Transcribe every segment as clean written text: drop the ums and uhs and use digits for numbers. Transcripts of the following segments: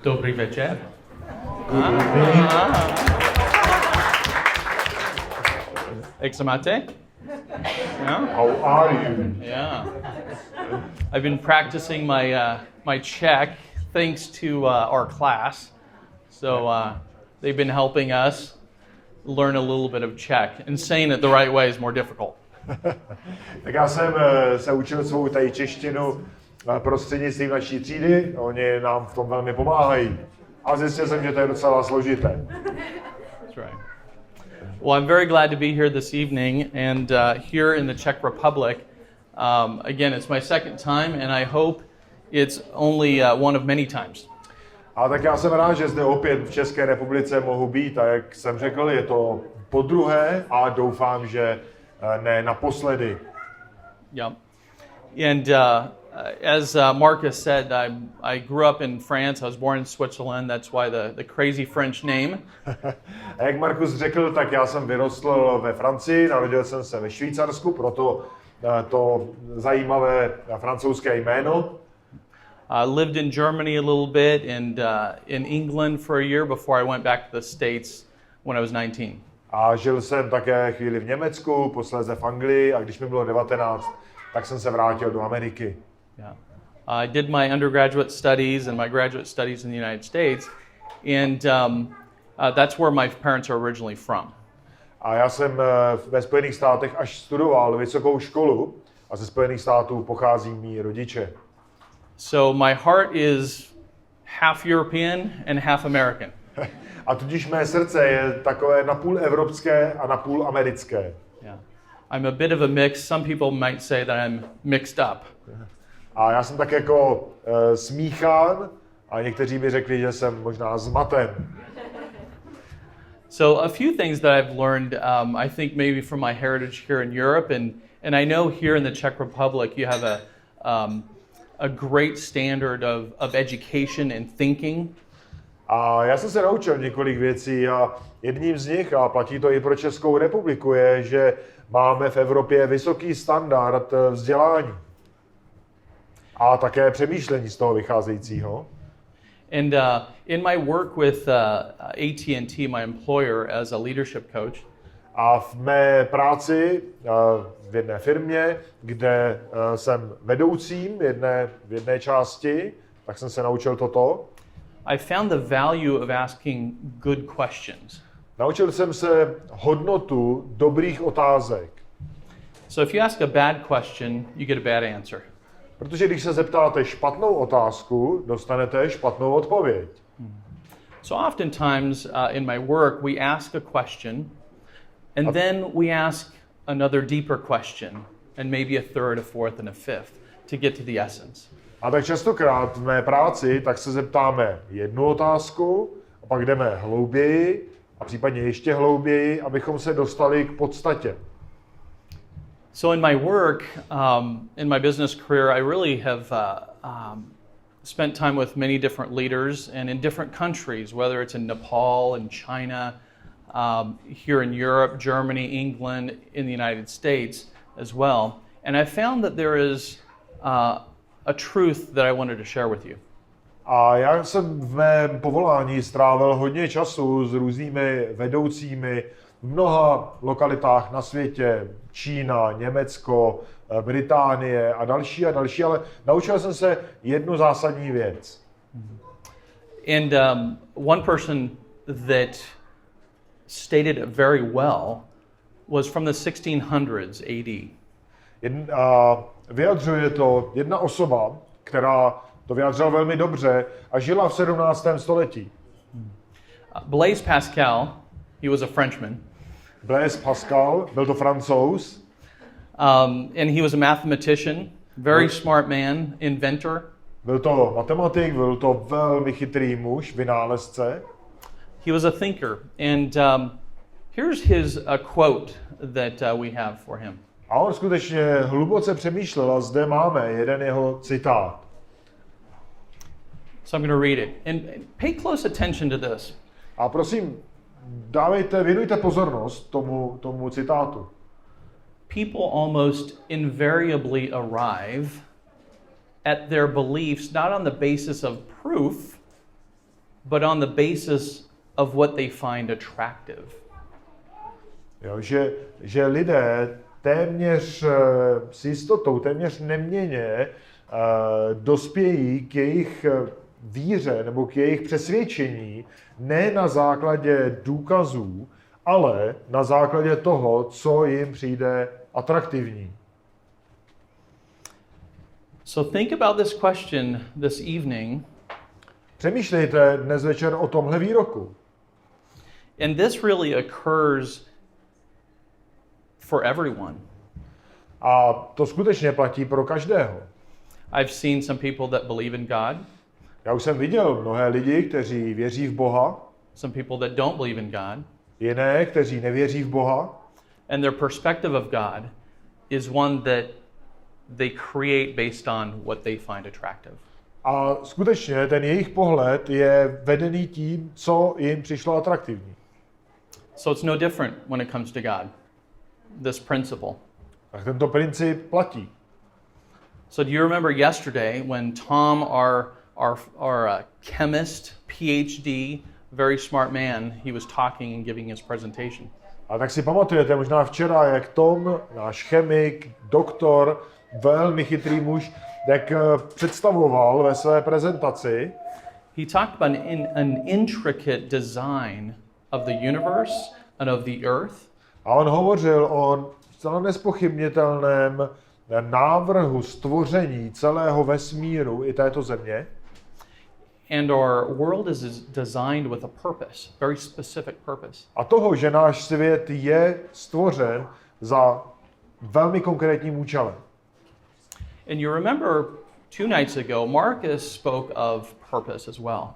Dobrý večer. Jak se máte? Yeah? How are you? Yeah. I've been practicing my Czech thanks to our class. So they've been helping us learn a little bit of Czech. And saying it the right way is more difficult. Tak já jsem se učil svou tady češtinu prostřednictvím naší třídy. Oni nám v tom velmi pomáhají. A zjistil jsem, že to je docela složité. That's right. Well, I'm very glad to be here this evening and here in the Czech Republic. Again, it's my second time and I hope it's only one of many times. A tak já jsem rád, že zde opět v České republice mohu být a jak jsem řekl, je to podruhé a doufám, že ne naposledy. Yeah. And as Marcus said, I grew up in France. I was born in Switzerland. That's why the crazy French name. A jak Markus řekl, tak já jsem vyrostl ve Francii, narodil jsem se ve Švýcarsku, proto to zajímavé francouzské jméno. Lived in Germany a little bit and in England for a year before I went back to the States when I was 19. A žil jsem také chvíli v Německu, posléze v Anglii a když mi bylo 19, tak jsem se vrátil do Ameriky. Yeah. I did my undergraduate studies and my graduate studies in the United States, and that's where my parents are originally from. A já jsem ve Spojených státech až studoval vysokou školu a ze Spojených států pochází mý rodiče. So my heart is half European and half American. A tudíž mé srdce je takové napůl evropské a napůl americké. Yeah. I'm a bit of a mix. Some people might say that I'm mixed up. A já jsem tak jako smíchán a někteří by řekli, že jsem možná zmaten. So a few things that I've learned, I think maybe from my heritage here in Europe, and I know here in the Czech Republic you have a great standard of education and thinking. A já jsem se naučil několik věcí a jedním z nich, a platí to i pro Českou republiku, je, že máme v Evropě vysoký standard vzdělání. A také přemýšlení z toho vycházejícího. And in my work with AT&T, my employer, as a leadership coach, a v mé práci v jedné firmě, kde jsem vedoucím v jedné části, tak jsem se naučil toto. I found the value of asking good questions. Naučil jsem se hodnotu dobrých otázek. So if you ask a bad question, you get a bad answer. Protože když se zeptáte špatnou otázku, dostanete špatnou odpověď. So oftentimes in my work, we ask a question, and then we ask another deeper question, and maybe a third, a fourth, and a fifth, to get to the essence. A tak častokrát v mé práci tak se zeptáme jednu otázku, a pak jdeme hlouběji, a případně ještě hlouběji, abychom se dostali k podstatě. So in my work, in my business career, I really have spent time with many different leaders and in different countries, whether it's in Nepal and China, here in Europe, Germany, England, in the United States as well. And I found that there is a truth that I wanted to share with you. A já jsem v mém povolání strávil hodně času s různými vedoucími v mnoha lokalitách na světě, Čína, Německo, Británie a další, ale naučil jsem se jednu zásadní věc. And one person that stated it very well was from the 1600s AD. Vyjadřuje to jedna osoba, která to vyjadřila velmi dobře a žila v 17. století. Blaise Pascal, he was a Frenchman. Blaise Pascal, byl to Francouz. And he was a mathematician, very smart man, inventor. Byl to matematik, byl to velmi chytrý muž, vynálezce. He was a thinker, and here's his quote that we have for him. A on skutečně hluboce přemýšlel a zde máme jeden jeho citát. So I'm going to read it. And pay close attention to this. A prosím, věnujte pozornost tomu citátu. People almost invariably arrive at their beliefs not on the basis of proof, but on the basis of what they find attractive. Jo, že lidé téměř s jistotou, téměř neměnně dospějí k jejich víře nebo k jejich přesvědčení ne na základě důkazů, ale na základě toho, co jim přijde atraktivní. So think about this question this evening. Přemýšlejte dnes večer o tomhle výroku. And this really occurs for everyone. A to skutečně platí pro každého. I've seen some people that believe in God, Já už jsem viděl mnohé lidi, kteří věří v Boha, some people that don't believe in God, jiné, kteří nevěří v Boha. and their perspective of God is one that they create based on what they find attractive. A skutečně ten jejich pohled je vedený tím, co jim přišlo atraktivní. So it's no different when it comes to God, this principle. Tak tento princip platí. So do you remember yesterday when Tom, our chemist, PhD, very smart man, he was talking and giving his presentation? A tak si pamatujete možná včera, jak Tom, náš chemik, doktor, velmi chytrý muž, jak představoval ve své prezentaci. He talked about an intricate design of the universe and of the earth. A on hovořil o zcela nezpochybnitelném návrhu stvoření celého vesmíru i této země. And our world is designed with a purpose, very specific purpose. A toho, že náš svět je stvořen za velmi konkrétním účelem. And you remember 2 nights ago, Marcus spoke of purpose as well.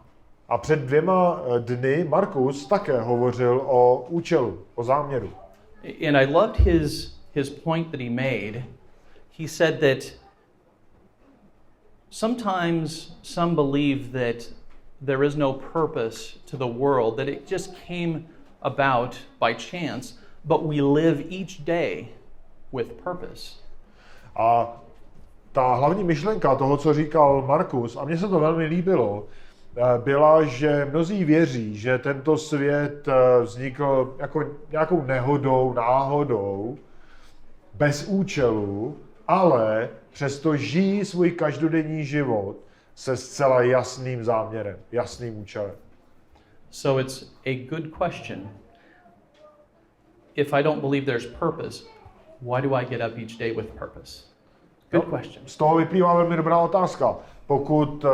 A před 2 dny Markus také hovořil o účelu, o záměru. And I loved his point that he made. He said that sometimes some believe that there is no purpose to the world, that it just came about by chance, but we live each day with purpose. A ta hlavní myšlenka toho, co říkal Markus, a mně se to velmi líbilo, byla, že mnozí věří, že tento svět vznikl jako nějakou nehodou, náhodou, bez účelu, ale přesto žijí svůj každodenní život se zcela jasným záměrem, jasným účelem. So it's a good question. If I don't believe there's purpose, why do I get up each day with purpose? Good question. Z toho vyplývá velmi dobrá otázka. Pokud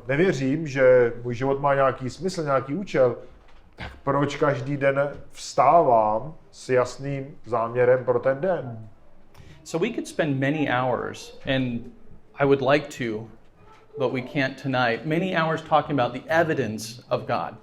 nevěřím, že můj život má nějaký smysl, nějaký účel, tak proč každý den vstávám s jasným záměrem pro ten den? So we could spend many hours, and I would like to, but we can't tonight, many hours talking about the evidence of God.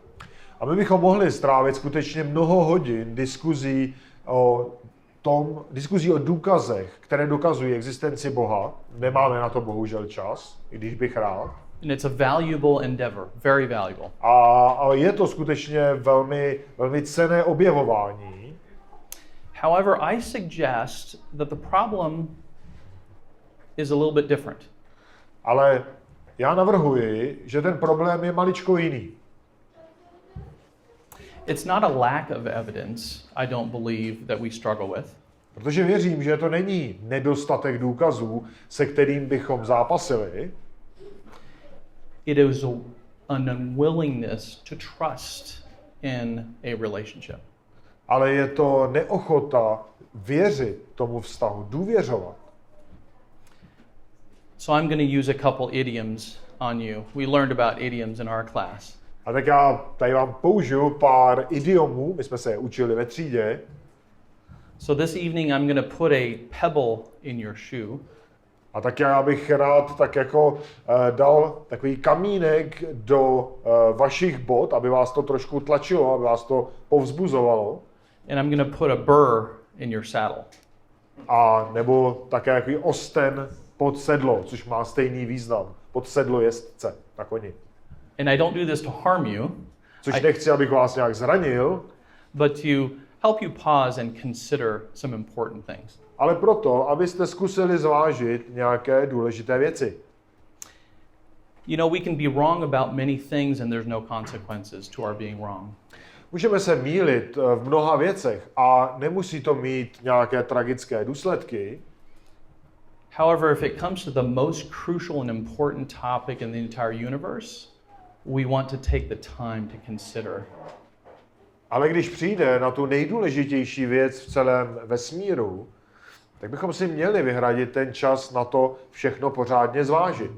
A my bychom mohli strávit skutečně mnoho hodin diskuzí o důkazech, které dokazují existenci Boha. Nemáme na to bohužel čas, i když bych rád. And it's a valuable endeavor, very valuable. A je to skutečně velmi, velmi cenné objevování. However, I suggest that the problem is a little bit different. Ale já navrhuji, že ten problém je maličko jiný. It's not a lack of evidence, I don't believe, that we struggle with. Protože věřím, že to není nedostatek důkazů, se kterým bychom zápasili. It is an unwillingness to trust in a relationship. Ale je to neochota věřit tomu vztahu, důvěřovat. So I'm going to use a couple idioms on you. We learned about idioms in our class. A tak já tady vám použiju pár idiomů, my jsme se je učili ve třídě. So this evening I'm going to put a pebble in your shoe. A tak já bych rád tak jako dal takový kamínek do vašich bot, aby vás to trošku tlačilo, aby vás to povzbuzovalo. And I'm going to put a burr in your saddle. A nebo také takový osten pod sedlo, což má stejný význam. Pod sedlo jezdce na koni. And I don't do this to harm you, Což nechci, abych vás nějak zranil, but to help you pause and consider some important things. ale proto, abyste zkusili zvážit nějaké důležité věci. You know, we can be wrong about many things and there's no consequences to our being wrong. Můžeme se mýlit v mnoha věcech a nemusí to mít nějaké tragické důsledky. However, if it comes to the most crucial and important topic in the entire universe, we want to take the time to consider. Ale když přijde na tu nejdůležitější věc v celém vesmíru, tak bychom si měli vyhradit ten čas na to všechno pořádně zvážit.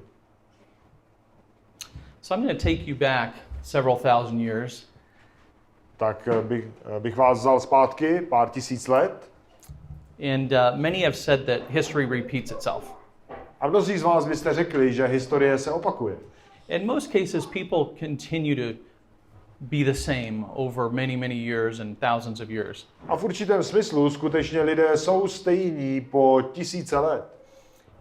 So I'm going to take you back several thousand years. Tak bych vás vzal zpátky pár tisíc let. And many have said that history repeats itself. A mnozí z vás byste řekli, že historie se opakuje. In most cases, people continue to be the same over many, many years and thousands of years. A v určitém smyslu skutečně lidé jsou stejní po tisíce let.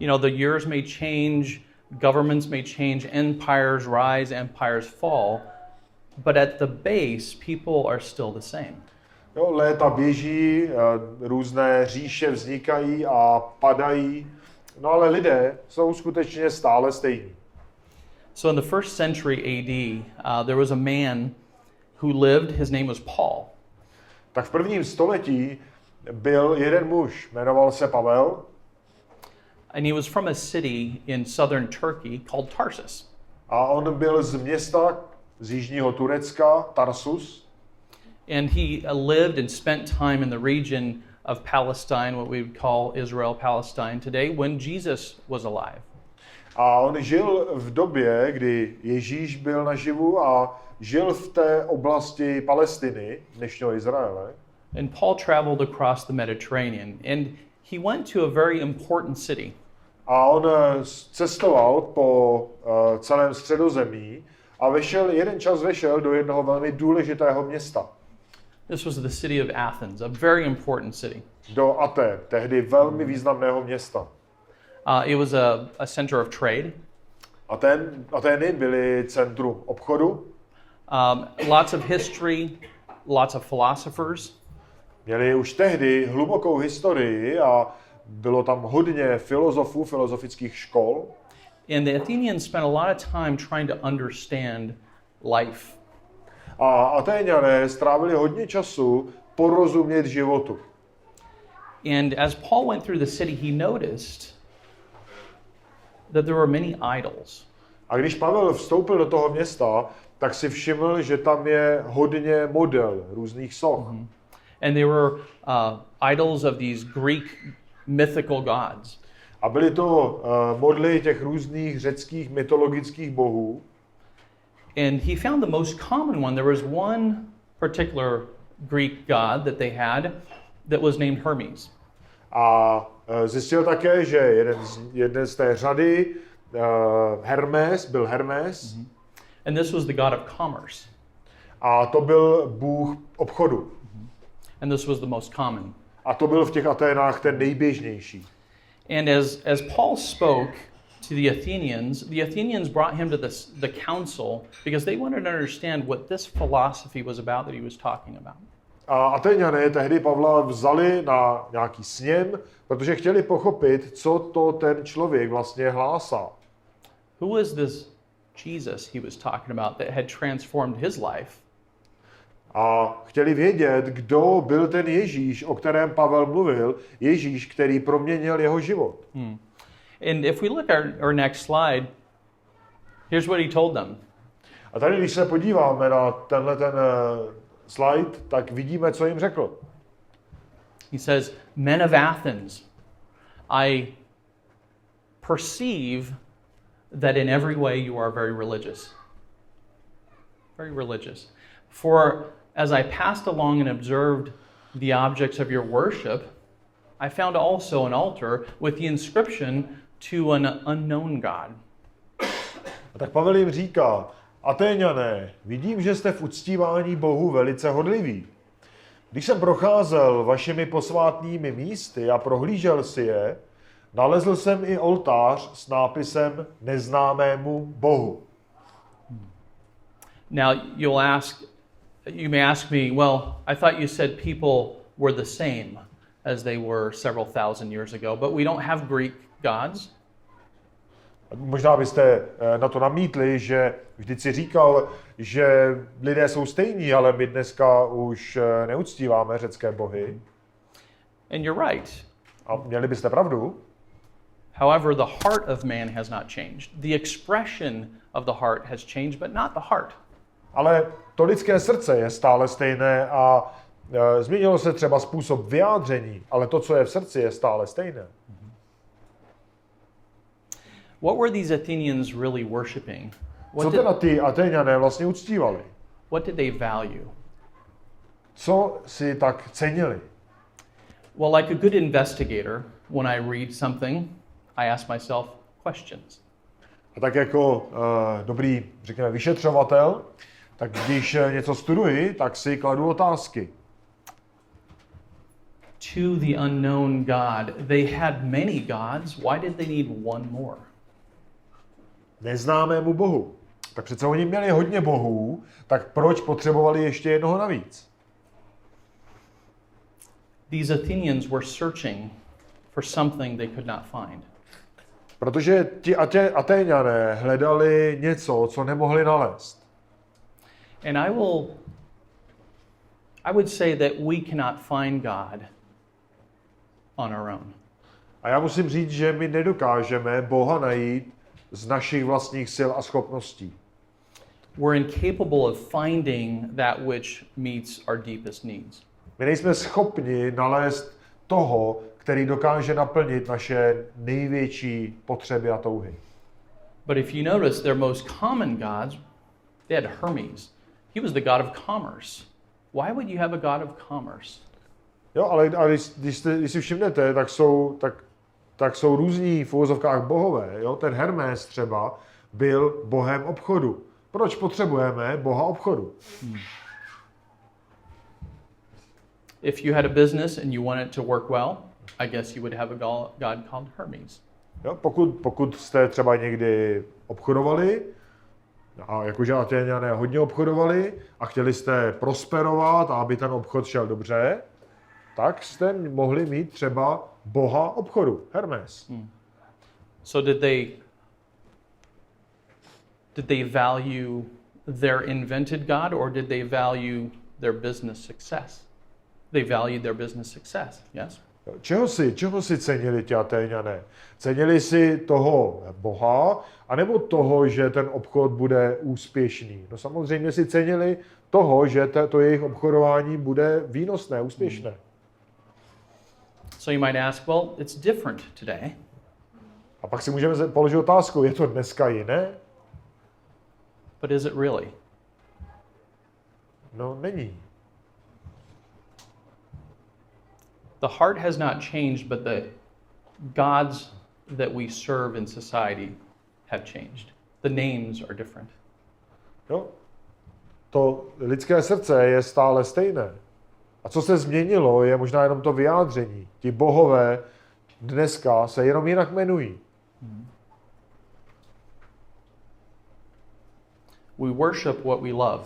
You know, the years may change, governments may change, empires rise, empires fall, but at the base, people are still the same. Jo, léta běží, různé říše vznikají a padají, no ale lidé jsou skutečně stále stejní. So in the first century AD, there was a man who lived, his name was Paul. Tak v prvním století byl jeden muž, jmenoval se Pavel. And he was from a city in southern Turkey called Tarsus. A on byl z města z jižního Turecka, Tarsus. And he lived and spent time in the region of Palestine, what we would call Israel, Palestine today, when Jesus was alive. A on žil v době, kdy Ježíš byl naživu a žil v té oblasti Palestiny, dnešního Izraele. And Paul traveled across the Mediterranean, and he went to a very important city. A on cestoval po celém Středozemí a jeden čas vešel do jednoho velmi důležitého města. This was the city of Athens, a very important city. Do Aten, tehdy velmi významného města. It was a center of trade. Atény byly centrum obchodu. Lots of history, lots of philosophers. Měli už tehdy hlubokou historii a bylo tam hodně filozofů, filozofických škol. And the Athenians spent a lot of time trying to understand life. A Atéňané strávili hodně času porozumět životu. And as Paul went through the city, he noticed that there were many idols. A když Pavel vstoupil do toho města, tak si všiml, že tam je hodně model různých soch. And they were idols of these Greek mythical gods. A byly to modly těch různých řeckých mytologických bohů. And he found the most common one. There was one particular Greek god that they had that was named Hermes. A zjistil také, že jeden z té řady Hermes byl Hermes. And this was the god of commerce. A to byl bůh obchodu. And this was the most common. A to byl v těch Aténách ten nejběžnější. And as Paul spoke to the Athenians brought him to the council because they wanted to understand what this philosophy was about that he was talking about. A Atéňané tehdy Pavla vzali na nějaký sněm, protože chtěli pochopit, co to ten člověk vlastně hlásá. Who was this Jesus he was talking about that had transformed his life? A chtěli vědět, kdo byl ten Ježíš, o kterém Pavel mluvil, Ježíš, který proměnil jeho život. And if we look at our next slide, here's what he told them. A tady, když se podíváme na ten slide, tak vidíme, co jim řekl. He says, "Men of Athens, I perceive that in every way you are very religious. Very religious. For as I passed along and observed the objects of your worship, I found also an altar with the inscription to an unknown God." A tak Pavel jim říká, Atéňané, vidím, že jste v uctívání Bohu velice horliví. Když jsem procházel vašimi posvátnými místy a prohlížel si je, nalezl jsem i oltář s nápisem Neznámému Bohu. Now you may ask me, well, I thought you said people were the same as they were several thousand years ago, but we don't have Greek gods. Možná byste na to namítli, že vždyť si říkal, že lidé jsou stejní, ale my dneska už neuctíváme řecké bohy. And you're right. A měli byste pravdu. However, the heart of man has not changed. The expression of the heart has changed, but not the heart. Ale to lidské srdce je stále stejné a změnilo se třeba způsob vyjádření, ale to, co je v srdci, je stále stejné. What were these Athenians really worshiping? Co teda ty Atéňané vlastně uctívali? What did they value? Co si tak cenili? Well, like a good investigator, when I read something, I ask myself questions. A tak jako dobrý, řekněme, vyšetřovatel, tak když něco studuji, tak si kladu otázky. To the unknown God, they had many gods. Why did they need one more? Neznámému Bohu. Tak přece oni měli hodně bohů, tak proč potřebovali ještě jednoho navíc? These Athenians were searching for something they could not find. Protože ti Atéňané hledali něco, co nemohli nalézt. And I would say that we cannot find God on our own. A já musím říct, že my nedokážeme Boha najít z našich vlastních sil a schopností. We're incapable of finding that which meets our deepest needs. My nejsme schopni nalézt toho, který dokáže naplnit naše největší potřeby a touhy. But if you notice, their most common gods, they had Hermes. He was the god of commerce. Why would you have a god of commerce? Jo, ale když si všimnete, tak jsou různí v uvozovkách bohové. Jo? Ten Hermes třeba byl bohem obchodu. Proč potřebujeme boha obchodu? If you had a business and you wanted to work well, I guess you would have a god called Hermes. Jo? Pokud jste třeba někdy obchodovali, a jakože Atéňané hodně obchodovali a chtěli jste prosperovat a aby ten obchod šel dobře, tak jste mohli mít třeba boha obchodu, Hermes. So did they value their invented God, or did they value their business success? They valued their business success, yes? Čeho si cenili ti Atéňané? Cenili si toho boha, anebo toho, že ten obchod bude úspěšný? No samozřejmě si cenili toho, že to jejich obchodování bude výnosné, úspěšné. So you might ask, well, it's different today. A pak si můžeme položit otázku, je to dneska jiné? But is it really? No, není. The heart has not changed, but the gods that we serve in society have changed. The names are different. Jo? To lidské srdce je stále stejné. A co se změnilo, je možná jenom to vyjádření. Ti bohové dneska se jenom jinak jmenují. We worship what we love.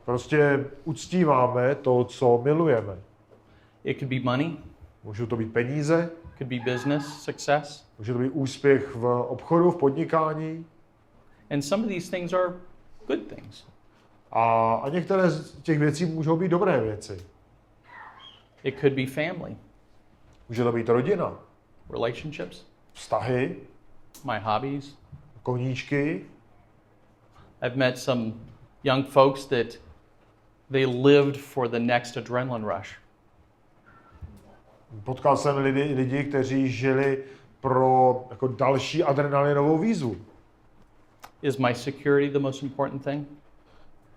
Prostě uctíváme to, co milujeme. It could be money, Můžou to být peníze, could be business success, může to být úspěch v obchodu, v podnikání. and some of these things are good things. A některé z těch věcí můžou být dobré věci. It could be family, Může to být rodina, relationships, vztahy, my hobbies. koníčky. I've met some young folks that they lived for the next adrenaline rush. Potkal jsem lidi, kteří žili pro jako další adrenalinovou výzvu. Is my security the most important thing?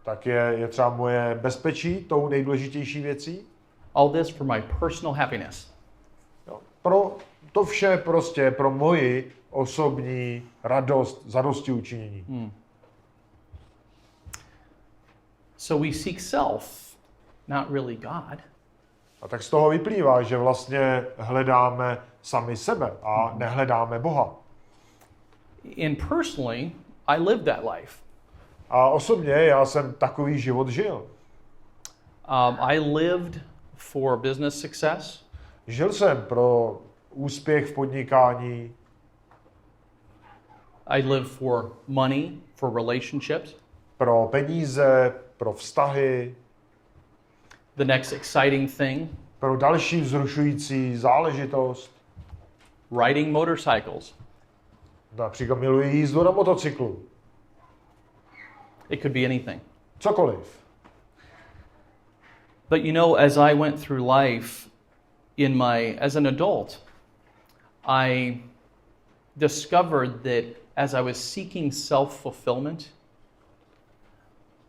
Tak je třeba moje bezpečí tou nejdůležitější věcí. All this for my personal happiness. Jo. Pro to vše prostě pro moji osobní radost, zadostiučinění. So we seek self, not really God. A tak z toho vyplývá, že vlastně hledáme sami sebe a nehledáme Boha. And personally, I lived that life. A osobně já jsem takový život žil. I lived for business success. Žil jsem pro úspěch v podnikání. I live for money, for relationships, pro peníze, pro vztahy, the next exciting thing, pro další vzrušující záležitost. riding motorcycles. Například miluji jízdu na motocyklu. It could be anything. Cokoliv. But you know, as I went through life as an adult, I discovered that as I was seeking self-fulfillment,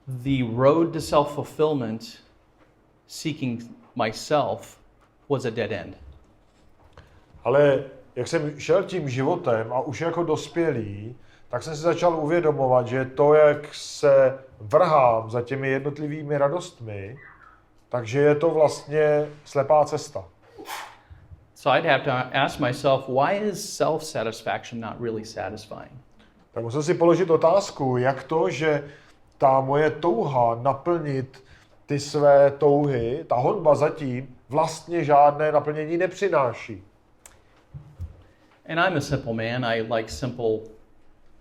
the road to self-fulfillment, seeking myself, was a dead end. Ale jak jsem šel tím životem a už jako dospělý, tak jsem si začal uvědomovat, že to, jak se vrhám za těmi jednotlivými radostmi, takže je to vlastně slepá cesta. So I'd have to ask myself, why is self-satisfaction not really satisfying? Tak musím si položit otázku, jak to, že ta moje touha naplnit ty své touhy, ta honba zatím vlastně žádné naplnění nepřináší. And I'm a simple man. I like simple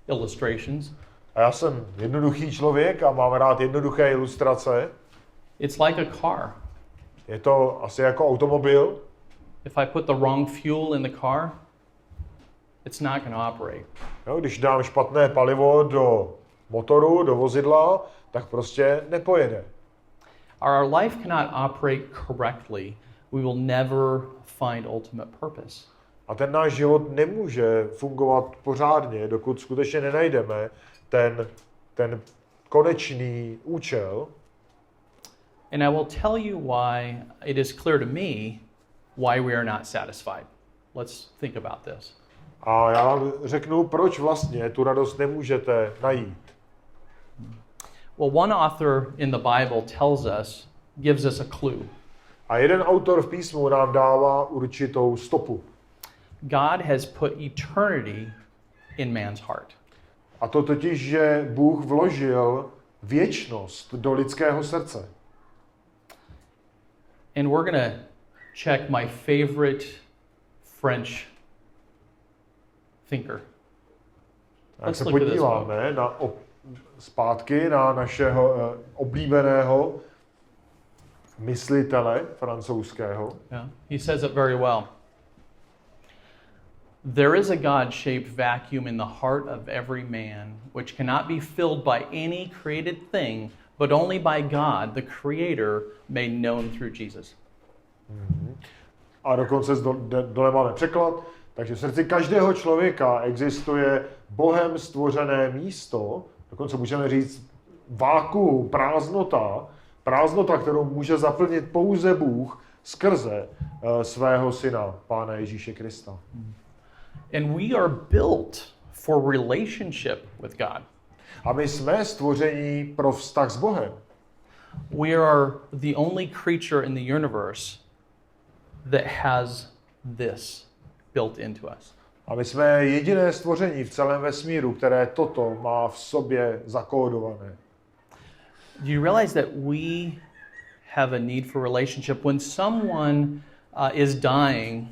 illustrations. A já jsem jednoduchý člověk a mám rád jednoduché ilustrace. It's like a car. Je to asi jako automobil. If I put the wrong fuel in the car, it's not going to operate. Jo, když dám špatné palivo do motoru, do vozidla, tak prostě nepojede. Our life cannot operate correctly. We will never find ultimate purpose. A ten náš život nemůže fungovat pořádně, dokud skutečně nenajdeme ten konečný účel. And I will tell you why it is clear to me why we are not satisfied. Let's think about this. A já vám řeknu, proč vlastně tu radost nemůžete najít. Well, one author in the Bible gives us a clue. A jeden autor v písmu nám dává určitou stopu. God has put eternity in man's heart. A to totiž, že Bůh vložil věčnost do lidského srdce. And we're going to check my favorite French thinker. Tak se podíváme zpátky na našeho oblíbeného myslitele francouzského. Yeah, he says it very well. There is a God-shaped vacuum in the heart of every man, which cannot be filled by any created thing, but only by God, the Creator, made known through Jesus. A dokonce dole máme překlad. Takže v srdci každého člověka existuje Bohem stvořené místo, dokonce můžeme říct vákuum, prázdnota, kterou může zaplnit pouze Bůh skrze svého syna, Pána Ježíše Krista. And we are built for relationship with God. A my jsme stvoření pro vztah s Bohem. We are the only creature in the universe that has this built into us. A my jsme jediné stvoření v celém vesmíru, které toto má v sobě zakódované. Do you realize that we have a need for relationship? When someone is dying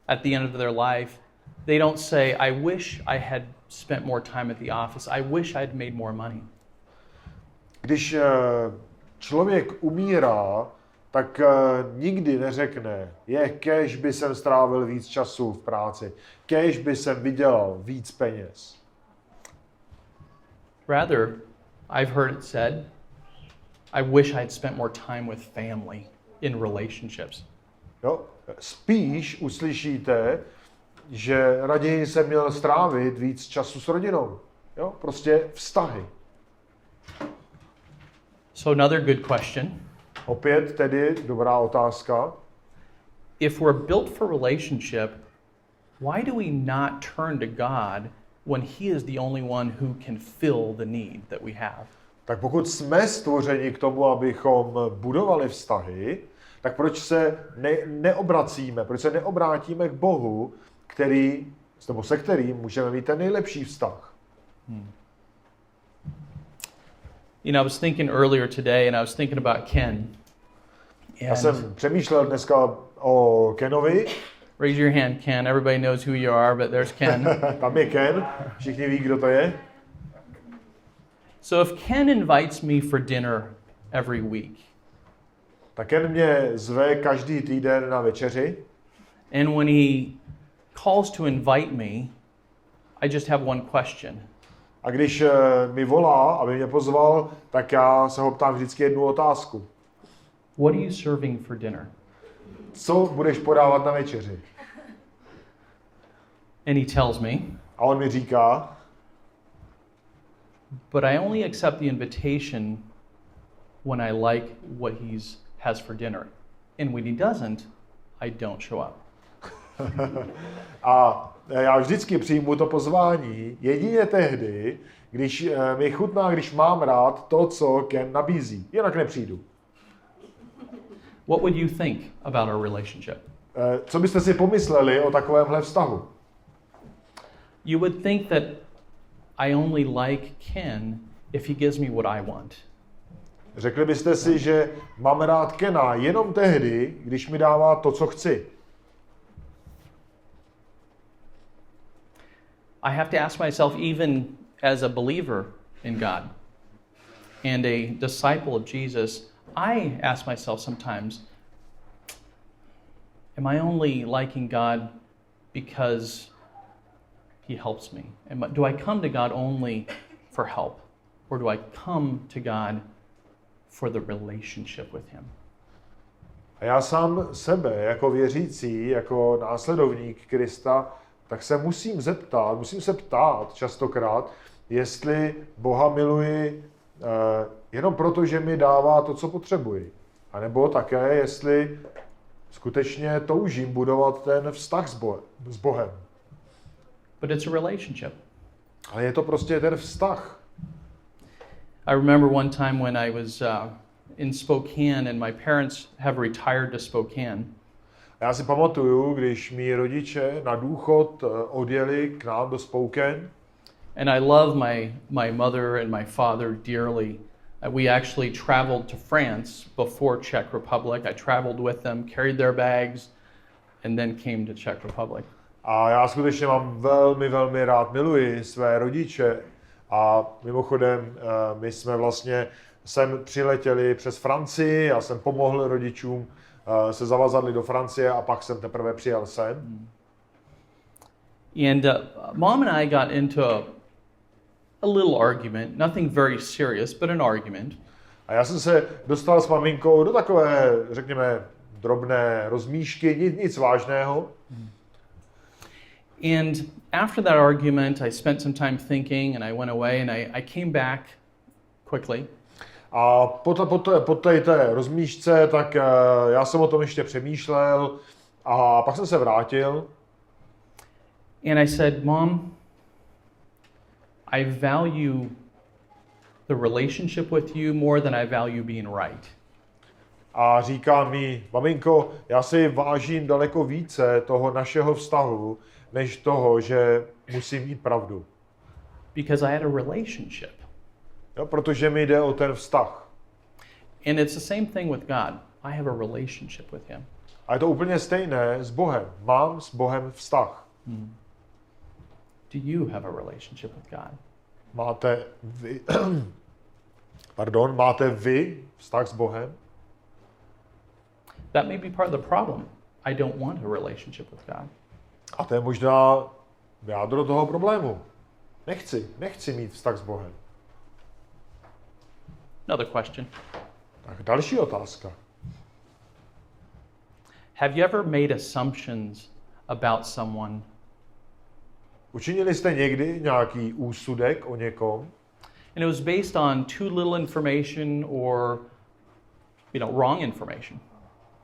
at the end of their life, they don't say, I wish I had spent more time at the office. I wish I'd made more money. Když člověk umírá, tak nikdy neřekne, kéž by jsem strávil víc času v práci, kéž by jsem vydělal víc peněz. Rather, I've heard it said, I wish I'd spent more time with family in relationships. Jo? Spíš uslyšíte, že raději jsem měl strávit víc času s rodinou. Jo? Prostě vztahy. So another good question. Opět tedy dobrá otázka. If we're built for relationship, why do we not turn to God when He is the only one who can fill the need that we have? Tak pokud jsme stvořeni k tomu, abychom budovali vztahy, tak proč se neobracíme, proč se neobrátíme k Bohu, se kterým můžeme mít ten nejlepší vztah? You know, I was thinking earlier today, and I was thinking about Ken. Já jsem přemýšlel dneska o Kenovi. Raise your hand, Ken. Everybody knows who you are, but there's Ken. Tam je Ken, všichni ví, kdo to je. So if Ken invites me for dinner every week, Tak Ken mě zve každý týden na večeři and when he calls to invite me, I just have one question. a když mi volá, aby mě pozval, tak já se ho ptám vždycky jednu otázku. What are you serving for dinner? Co budeš podávat na večeři? And he tells me, A on mi říká, but I only accept the invitation when I like what he has for dinner. And when he doesn't, I don't show up. a já vždycky přijmu to pozvání jedině tehdy, když mi chutná, když mám rád to, co Ken nabízí. Jinak nepřijdu. What would you think about our relationship? Co byste si pomysleli o takovémhle vztahu? You would think that I only like Ken if he gives me what I want. Řekli byste si, že mám rád Kena jenom tehdy, když mi dává to, co chci. I have to ask myself, even as a believer in God and a disciple of Jesus, I ask myself sometimes, am I only liking God because he helps me? Do I come to God only for help? Or do I come to God for the relationship with him? A já sám sebe, jako věřící, jako následovník Krista, tak se musím se ptát častokrát, jestli Boha miluji jenom proto, že mi dává to, co potřebuji. A nebo také, jestli skutečně toužím budovat ten vztah s Bohem. But it's a relationship. Ale je to prostě ten vztah. I remember one time when I was in Spokane and my parents have retired to Spokane. Já si pamatuju, když mý rodiče na důchod odjeli k nám do Spokane. And I love my mother and my father dearly. We actually traveled to France before Czech Republic. I traveled with them, carried their bags, and then came to Czech Republic. A já skutečně mám velmi, velmi rád, miluji své rodiče. A mimochodem, my jsme vlastně sem přiletěli přes Francii, já jsem pomohl rodičům se zavazadli do Francie a pak jsem teprve přijel sem. And Mom and I got into a little argument, nothing very serious, but an argument. A já jsem se dostal s maminkou do takové, řekněme, drobné rozmíšky, nic vážného. And after that argument, I spent some time thinking and I went away and I came back quickly. A po té rozmíšce, tak já jsem o tom ještě přemýšlel a pak jsem se vrátil. And I said, Mom, I value the relationship with you more than I value being right. A říká mi, maminko, já si vážím daleko více toho našeho vztahu, než toho, že musím mít pravdu. Because I had a relationship. Jo, protože mi jde o ten vztah. And it's the same thing with God. I have a relationship with him. A je to úplně stejné s Bohem. Mám s Bohem vztah. Do you have a relationship with God? Máte vy vztah s Bohem? That may be part of the problem. I don't want a relationship with God. A to je možná jádro toho problému. Nechci mít vztah s Bohem. Another question. Tak další otázka. Have you ever made assumptions about someone? Učinili jste někdy nějaký úsudek o někom? And it was based on too little information or, wrong information.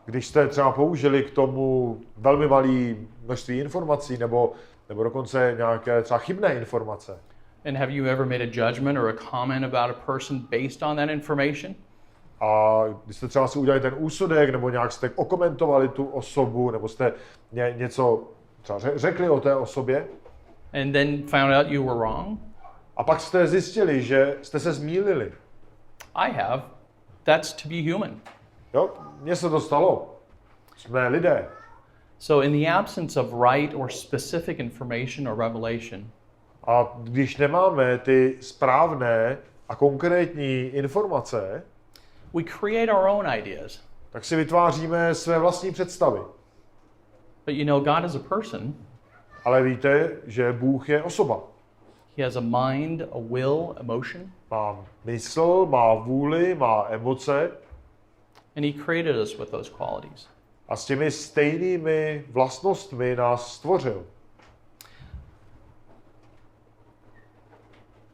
Když jste třeba použili k tomu velmi malé množství informací nebo dokonce nějaké třeba chybné informace. And have you ever made a judgment or a comment about a person based on that information? A když jste třeba si udělali ten úsudek nebo nějak jste okomentovali tu osobu nebo jste něco třeba řekli o té osobě. And then found out you were wrong? A pak jste zjistili, že jste se zmýlili. I have. That's to be human. Jo, mně se to stalo. Jsme lidé. So in the absence of right or specific information or revelation, A když nemáme ty správné a konkrétní informace, we create our own ideas. tak si vytváříme své vlastní představy. But you know, God is a person. Ale víte, že Bůh je osoba. He has a mind, a will, emotion, Má mysl, má vůli, má emoce and he created us with those qualities. a s těmi stejnými vlastnostmi nás stvořil.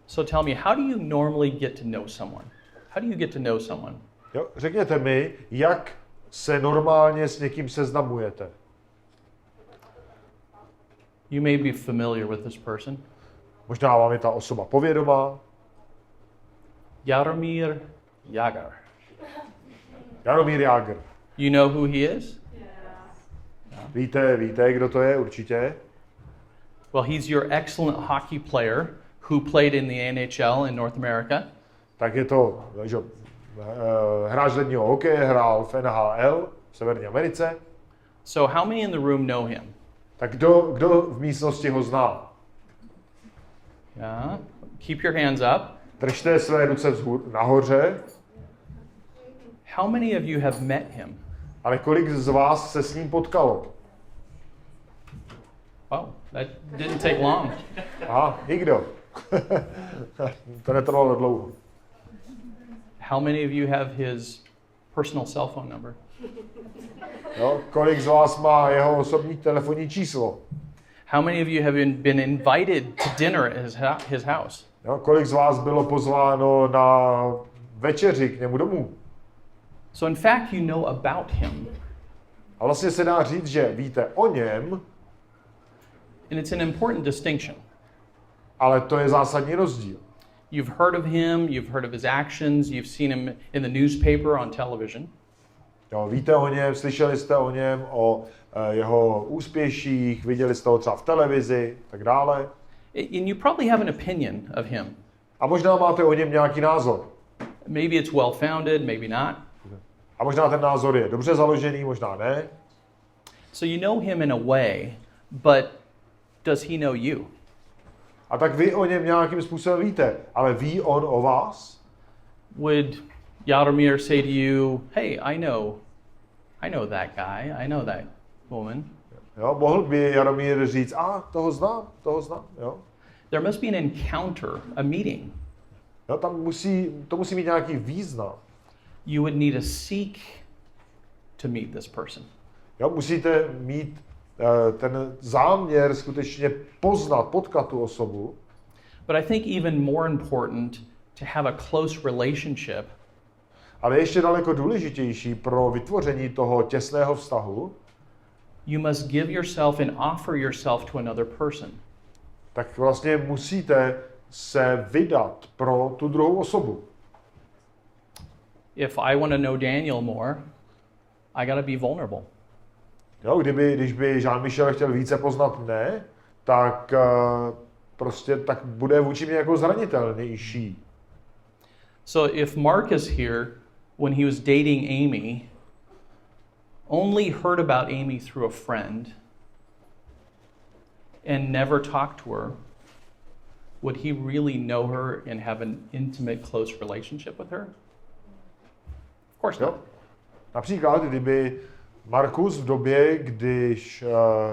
So tell me, how do you normally get to know someone? How do you get to know someone? Jo? Řekněte mi, jak se normálně s někým seznamujete. You may be familiar with this person. Možná vám je ta osoba povědomá. Jaromír Jágr. Jaromír Jágr. You know who he is? Víte, kdo to je určitě? Well, he's your excellent hockey player who played in the NHL in North America. Tak je to, že hráč ledního hokeje, hrál v NHL v Severní Americe. So how many in the room know him? Tak kdo v místnosti ho zná? Yeah. Keep your hands up. Držte své ruce nahoře. How many of you have met him? Ale kolik z vás se s ním potkalo? Wow, that didn't take long. Aha, nikdo. To netrvalo dlouho. How many of you have his personal cell phone number? Jo? Kolik z vás má jeho osobní telefonní číslo? How many of you have been invited to dinner at his house? Jo? Kolik z vás bylo pozváno na večeři k němu domů? So in fact, you know about him. A vlastně se dá říct, že víte o něm, And it's an important distinction. ale to je zásadní rozdíl. You've heard of him, you've heard of his actions, you've seen him in the newspaper, on television. Jo, víte o něm, slyšeli jste o něm, o jeho úspěších, viděli jste ho třeba v televizi, tak dále. And you probably have an opinion of him. A možná máte o něm nějaký názor. Maybe it's well-founded, maybe not. A možná ten názor je dobře založený, možná ne. So you know him in a way, but does he know you? A tak vy o něm nějakým způsobem víte, ale ví on o vás? Would Jaromír say to you, hey, I know that guy, I know that woman. Jo, mohl by Jaromír říct, toho znám, jo. There must be an encounter, a meeting. Jo, to musí mít nějaký význam. You would need to seek to meet this person. Jo, musíte mít ten záměr skutečně potkat tu osobu. But I think even more important to have a close relationship. Ale ještě daleko důležitější pro vytvoření toho těsného vztahu, You must give yourself and offer yourself to another person. tak vlastně musíte se vydat pro tu druhou osobu. If I want to know Daniel more, I got to be vulnerable. Jo, když by Jean-Michel chtěl více poznat mne, tak tak bude vůči mě jako zranitelnější. So if Mark is here, when he was dating Amy, only heard about Amy through a friend and never talked to her, would he really know her and have an intimate, close relationship with her? Of course not. Jo? Například, kdyby Markus v době, když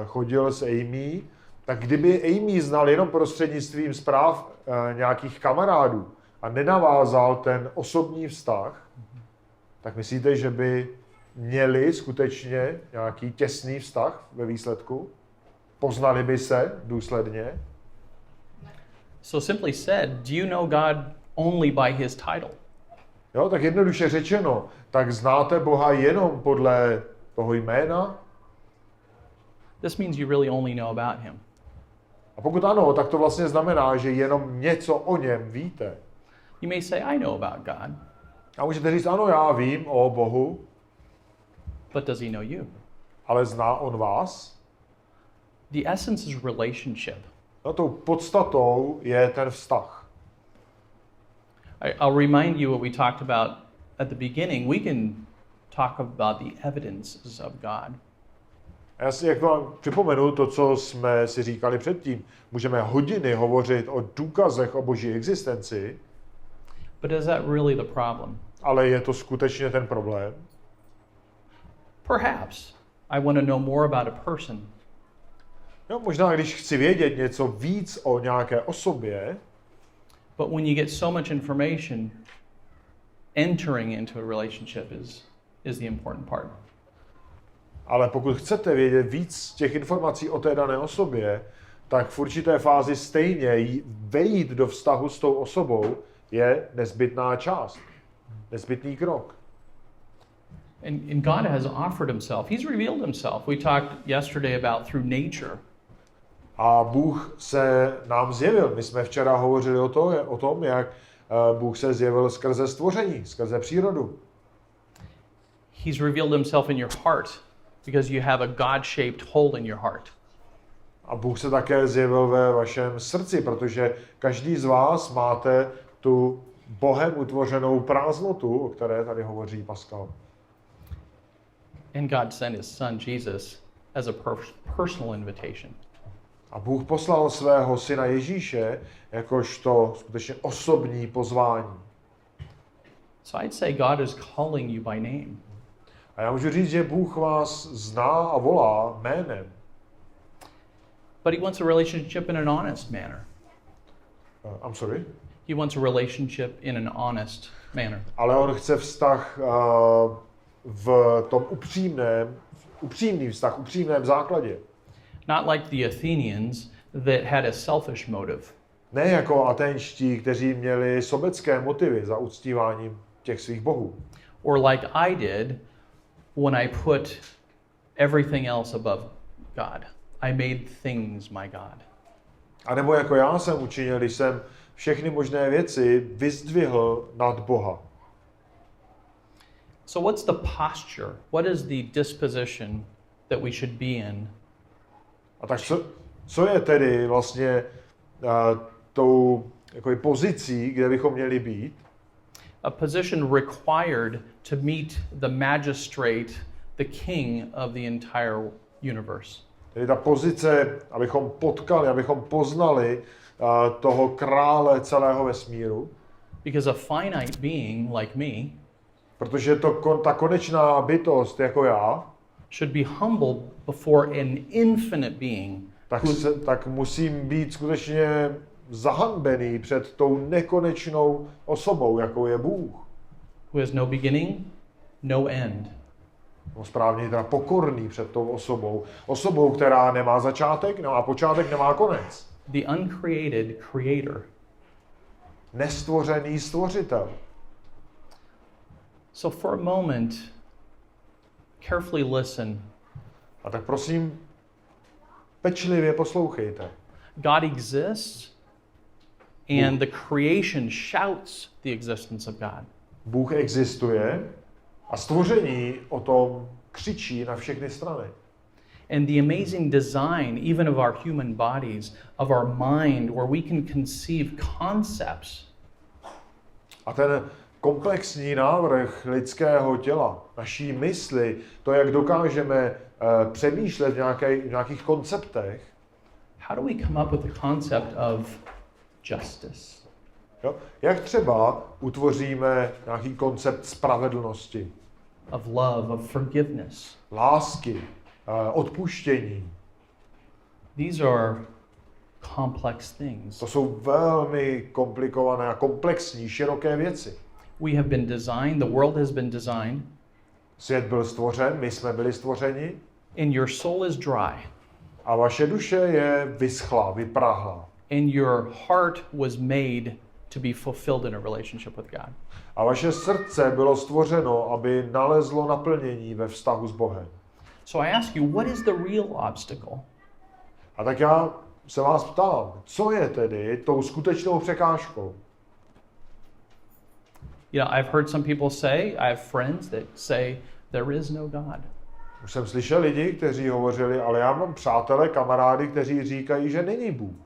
chodil s Amy, tak kdyby Amy znal jenom prostřednictvím zpráv nějakých kamarádů a nenavázal ten osobní vztah, tak myslíte, že by měli skutečně nějaký těsný vztah ve výsledku? Poznali by se důsledně? So simply said, do you know God only by his title? Jo, tak jednoduše řečeno, tak znáte Boha jenom podle toho jména? This means you really only know about him. A pokud ano, tak to vlastně znamená, že jenom něco o něm víte. You may say, I know about God, A můžete říct, ano, já vím o Bohu, but does he know you? ale zná on vás? The essence is relationship. No, tou podstatou je ten vztah. I'll remind you what we talked about at the beginning. We can talk about the evidences of God. A já si jak vám připomenu to, co jsme si říkali předtím. Můžeme hodiny hovořit o důkazech o Boží existenci, but is that really the problem? ale je to skutečně ten problém? Perhaps I want to know more about a person, No, možná, když chci vědět něco víc o nějaké osobě, but when you get so much information, entering into a relationship is the important part. ale pokud chcete vědět víc těch informací o té dané osobě, tak v určité fázi stejně vejít do vztahu s tou osobou je nezbytná část, nezbytný krok. And God has offered himself. He's revealed himself. We talked yesterday about through nature. A Bůh se nám zjevil. My jsme včera hovořili o tom, jak Bůh se zjevil skrze stvoření, skrze přírodu. He's revealed himself in your heart because you have a God-shaped hole in your heart. A Bůh se také zjevil ve vašem srdci, protože každý z vás máte tu Bohem utvořenou prázdnotu, o které tady hovoří Pascal. And God sent his son Jesus as a personal invitation. A Bůh poslal svého syna Ježíše jakožto skutečně osobní pozvání. So I'd say God is calling you by name. A já můžu říct, že Bůh vás zná a volá jménem. But he wants a relationship in an honest manner. I'm sorry? He wants a relationship in an honest manner. Ale on chce vztah v tom upřímný vztah, upřímném základě. Not like the Athenians that had a selfish motive. Ne jako Aténští, kteří měli sobecké motivy za uctíváním těch svých bohů. Or like I did when I put everything else above God. I made things my God. A nebo jako já jsem učinil, když jsem všechny možné věci vyzdvihl nad Boha. So what's the posture? What is the disposition that we should be in? A tak co je tedy vlastně tou jako pozicí, kde bychom měli být? A position required to meet the magistrate, the king of the entire universe. Tedy ta pozice, abychom potkali, abychom poznali toho krále celého vesmíru. Because a finite being like me Protože ta konečná bytost jako já, should be humbled before an infinite being tak musím být skutečně zahanbený před tou nekonečnou osobou, jakou je Bůh. who has no beginning, no end. No správně, teda pokorný před tou osobou. Osobou, která nemá začátek, nemá počátek, nemá konec. The uncreated creator. Nestvořený stvořitel. So for a moment, carefully listen. A tak prosím, pečlivě poslouchejte. God exists, and the creation shouts the existence of God. Bůh existuje a stvoření o tom křičí na všechny strany. And the amazing design, even of our human bodies, of our mind, where we can conceive concepts. A ten komplexní návrh lidského těla, naší mysli, to, jak dokážeme přemýšlet v nějakých konceptech. How do we come up with the concept of justice? Jo? Jak třeba utvoříme nějaký koncept spravedlnosti, Of love, of forgiveness. lásky, odpuštění. These are complex things. To jsou velmi komplikované a komplexní, široké věci. We have been designed, the world has been designed, Svět byl stvořen, my jsme byli stvořeni and your soul is dry, a vaše duše je vyschlá, vyprahlá. and your heart was made to be fulfilled in a relationship with God. A vaše srdce bylo stvořeno, aby nalezlo naplnění ve vztahu s Bohem. So I ask you, what is the real obstacle? A tak já se vás ptám, co je tedy tou skutečnou překážkou? You know, I've heard some people say, I have friends that say, there is no God. Už jsem slyšel lidi, kteří hovořili, ale já mám přátele, kamarády, kteří říkají, že není Bůh.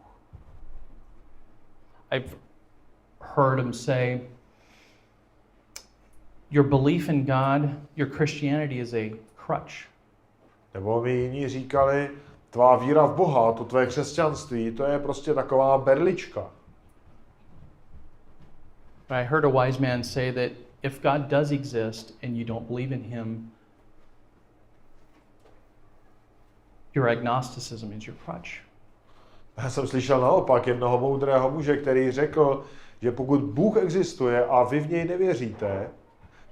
I've heard them say, your belief in God, your Christianity is a crutch. Nebo mi jiní říkali, tvá víra v Boha, to tvé křesťanství, to je prostě taková berlička. But I heard a wise man say that if God does exist and you don't believe in him, your agnosticism is your crutch. Já jsem slyšel naopak jednoho moudrého muže, který řekl, že pokud Bůh existuje a vy v něj nevěříte,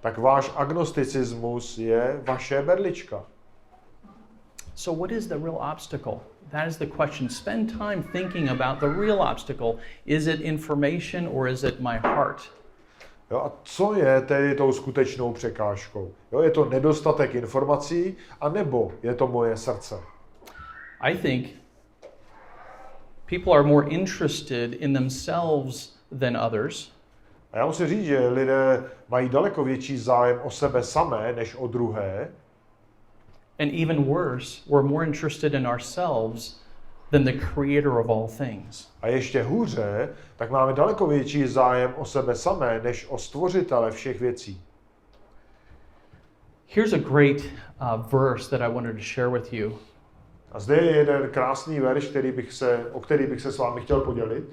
tak váš agnosticismus je vaše berlička. So what is the real obstacle? That is the question. Spend time thinking about the real obstacle. Is it information or is it my heart? Jo, a co je tedy tou skutečnou překážkou? Jo, je to nedostatek informací, a nebo je to moje srdce? I think people are more interested in themselves than others. A já musím říct, že lidé mají daleko větší zájem o sebe samé, než o druhé. And even worse, we're more interested in ourselves than the creator of all things. A ještě hůře, tak máme daleko větší zájem o sebe samé, než o stvořitele všech věcí. Here's a great verse that I wanted to share with you. A zde je jeden krásný verš, o který bych se s vámi chtěl podělit.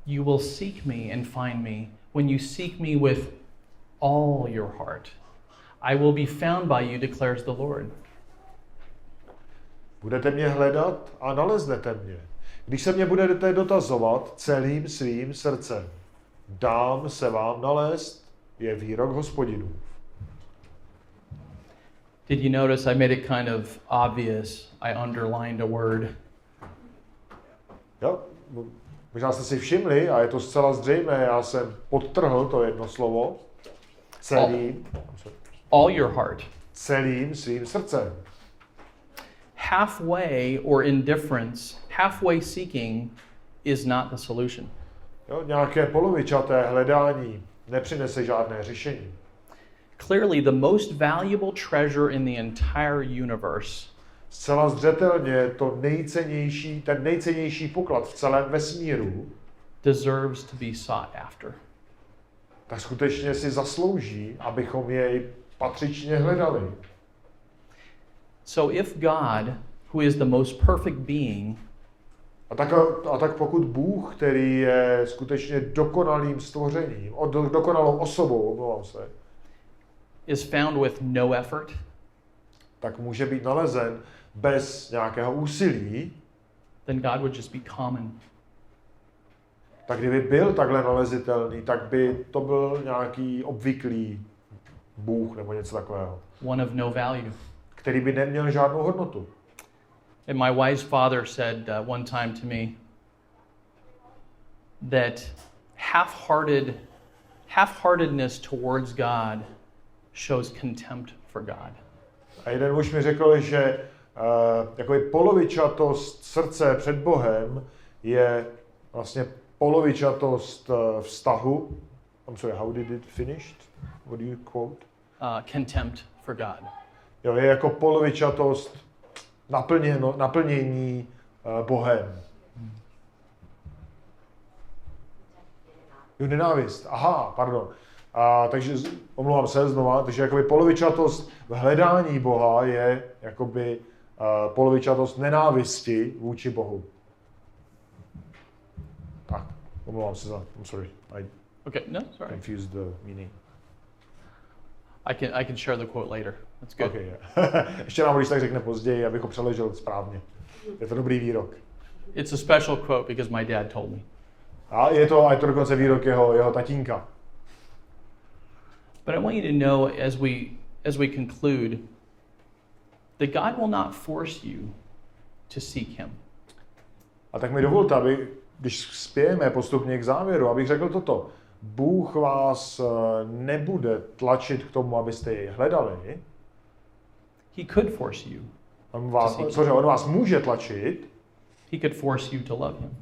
You will seek me and find me when you seek me with all your heart. I will be found by you, declares the Lord. Budete mě hledat a naleznete mě. Když se mě budete dotazovat celým svým srdcem, dám se vám nalézt, je výrok Hospodinův. Did you notice I made it kind of obvious? I underlined a word. Jo, možná jste si všimli, a je to zcela zřejmé, já jsem podtrhl to jedno slovo, All your heart. celým svým srdcem. Halfway or indifference, halfway seeking is not the solution. Jo, nějaké polovičaté hledání nepřinese žádné řešení. Clearly, the most valuable treasure in the entire universe Zcela zřetelně ten nejcennější poklad v celém vesmíru deserves to be sought after. tak skutečně si zaslouží, abychom jej patřičně hledali. So if God, who is the most perfect being, A tak pokud Bůh, který je skutečně dokonalým stvořením, dokonalou osobou, omlouvám se, is found with no effort, tak může být nalezen bez nějakého úsilí, then God would just be common. tak kdyby byl takhle nalezitelný, tak by to byl nějaký obvyklý Bůh nebo něco takového, One of no value. který by neměl žádnou hodnotu. And my wise father said one time to me that half-heartedness towards God shows contempt for God. A jeden muž mi řekl, že jakoby polovičatost srdce před Bohem je vlastně polovičatost vztahu. I'm sorry, how did it finish? What do you quote? Contempt for God. Jo, je jako polovičatost naplnění Bohem. Jo, nenávist. Aha, pardon. Takže omlouvám se znova, takže jakoby polovičatost v hledání Boha je jakoby polovičatost nenávisti vůči Bohu. Tak, omlouvám se I'm sorry, I confused the meaning. I can share the quote later. That's good. Okay, yeah. Ještě nám, když tak řekne později, abych ho přeložil správně. Je to dobrý výrok. It's a special quote because my dad told me. A je to dokonce výrok jeho tatínka. But I want you to know as we conclude that God will not force you to seek him. A tak mi dovolte, když spějeme postupně k závěru, abych řekl toto. Bůh vás nebude tlačit k tomu, abyste jej hledali. He could force you. On vás může tlačit. He could force you to love him.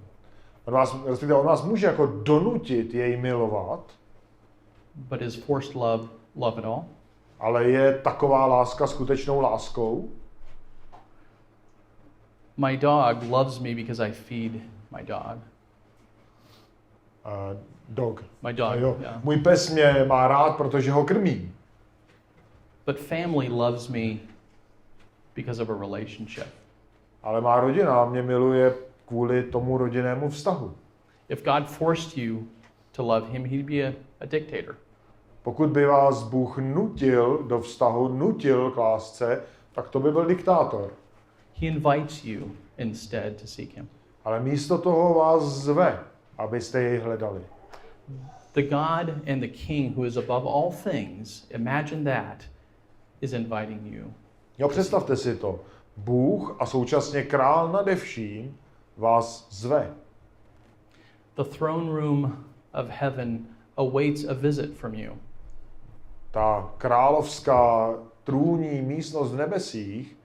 On vás může jako donutit jej milovat. But is forced love at all? Ale je taková láska skutečnou láskou? My dog loves me because I feed my dog. Dog. My dog. Yeah. Můj pes mě má rád, protože ho krmí. But family loves me because of a relationship. Ale má rodina mě miluje kvůli tomu rodinnému vztahu. If God forced you to love him, he'd be a dictator. Pokud by vás Bůh nutil do vztahu, nutil k lásce, tak to by byl diktátor. He invites you instead to seek him. Ale místo toho vás zve, abyste jej hledali. The God and the King who is above all things, imagine that, is inviting you. Jo, představte si to. Bůh a současně král nade vším vás zve. The throne room of heaven awaits a visit from you. Ta královská trůní místnost v nebesích,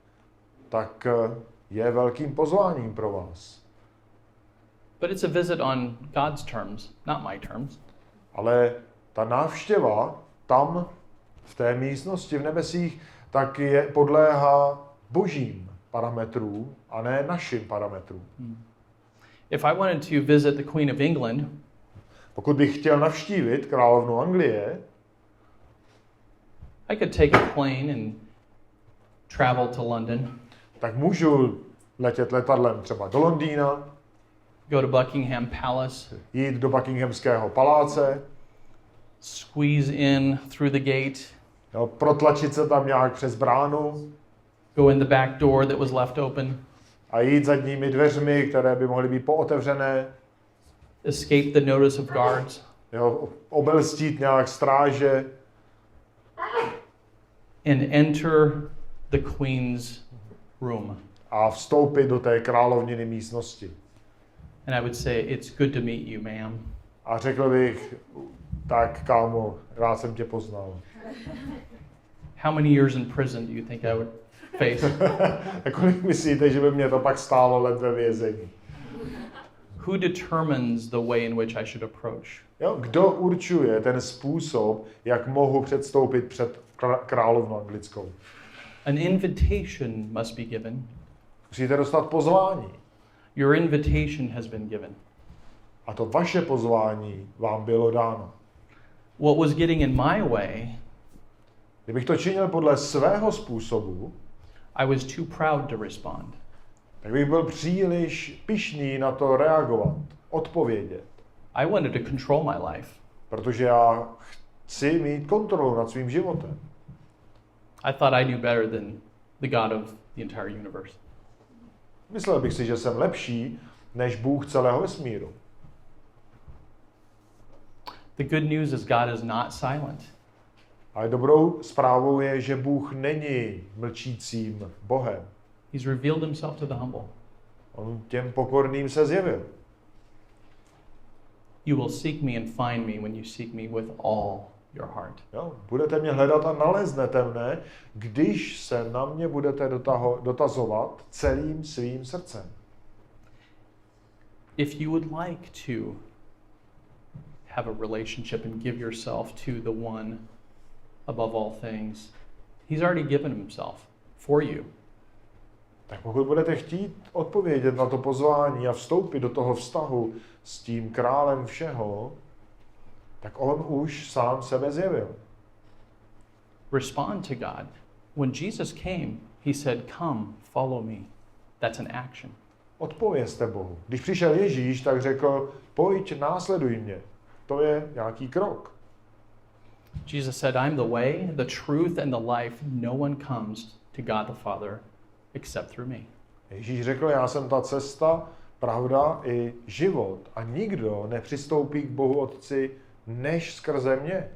tak je velkým pozváním pro vás. But it's a visit on God's terms, not my terms. Ale ta návštěva tam, v té místnosti v nebesích, tak podléhá božím parametrům a ne našim parametrům. If I wanted to visit the Queen of England, Pokud bych chtěl navštívit královnu Anglie, I could take a plane and travel to London, tak můžu letět letadlem třeba do Londýna, go to Buckingham Palace, jít do Buckinghamského paláce, squeeze in through the gate, jo, protlačit se tam nějak přes bránu go in the back door that was left open, a jít zadními dveřmi, které by mohly být pootevřené, escape the notice of guards, jo, obelstít nějak stráže and enter the Queen's room. a vstoupit do té královniny místnosti. And I would say, it's good to meet you, ma'am. A řekl bych, tak kámo, rád jsem tě poznal. How many years in prison do you think I would face? A kolik myslíte, že by mě to pak stálo let ve vězení? Who determines the way in which I should approach? Jo, kdo určuje ten způsob, jak mohu předstoupit před královnu anglickou? An invitation must be given. Musíte dostat pozvání. Your invitation has been given. A to vaše pozvání vám bylo dáno. What was getting in my way, Kdybych to činil podle svého způsobu, I was too proud to respond. tak bych byl příliš pyšný na to reagovat, odpovědět. I wanted to control my life. Protože já chci mít kontrolu nad svým životem. I thought I knew better than the God of the entire universe. Myslel bych si, že jsem lepší než Bůh celého vesmíru. The good news is God is not silent. Ale dobrou zprávou je, že Bůh není mlčícím Bohem. He's revealed himself to the humble. On těm pokorným se zjevil. You will seek me and find me when you seek me with all your heart. Jo, budete mě hledat a naleznete mne, když se na mě budete dotazovat celým svým srdcem. If you would like to have a relationship and give yourself to the one above all things, he's already given himself for you. Tak pokud budete chtít odpovědět na to pozvání a vstoupit do toho vztahu s tím králem všeho, tak on už sám sebe zjevil. Respond to God. When Jesus came, he said, "Come, follow me." That's an action. Odpovězte Bohu. Když přišel Ježíš, tak řekl, pojď, následuj mě. To je nějaký krok. Jesus said, "I'm the way, the truth, and the life. No one comes to God the Father except through me." Ježíš řekl, já jsem ta cesta, pravda i život a nikdo nepřistoupí k Bohu Otci než skrze mě.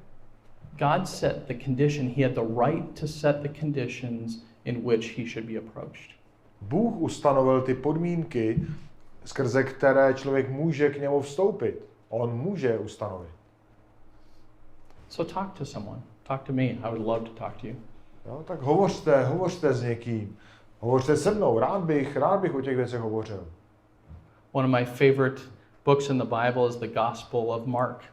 God set the condition. He had the right to set the conditions in which he should be approached. Bůh ustanovil ty podmínky, skrze které člověk může k němu vstoupit. On může ustanovit. So talk to someone. Talk to me. I would love to talk to you. Jo, tak hovořte s někým. Hovořte se mnou, rád bych o těch věcech hovořil. One of my favorite books in the Bible is the Gospel of Mark.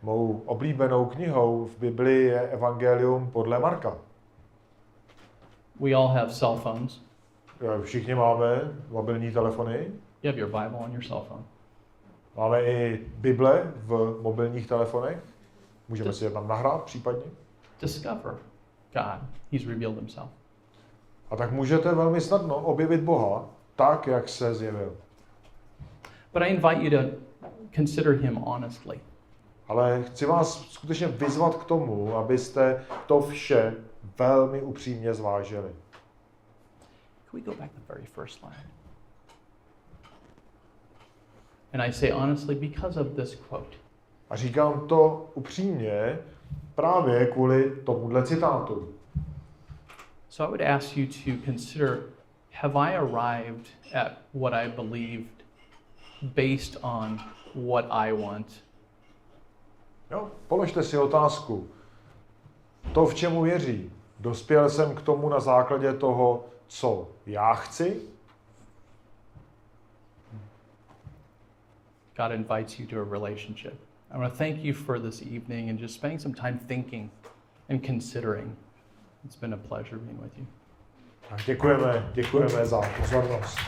Mou oblíbenou knihou v Biblii je Evangelium podle Marka. We all have cell phones. Všichni máme mobilní telefony. You have your Bible on your cell phone. Máme i Bible v mobilních telefonech. Můžeme si je tam nahrát případně. Discover God. He's revealed himself. A tak můžete velmi snadno objevit Boha tak, jak se zjevil. But I invite you to consider him honestly. Ale chci vás skutečně vyzvat k tomu, abyste to vše velmi upřímně zvážili. Can we go back to the very first slide? And I say honestly because of this quote. A říkám to upřímně právě kvůli tomuhle citátu. So I would ask you to consider, have I arrived at what I believed based on what I want? Jo? Položte si otázku. To, v čemu věří, dospěl jsem k tomu na základě toho, co já chci? God invites you to a relationship. I want to thank you for this evening and just spending some time thinking and considering. It's been a pleasure being with you. Tak děkujeme za pozornost.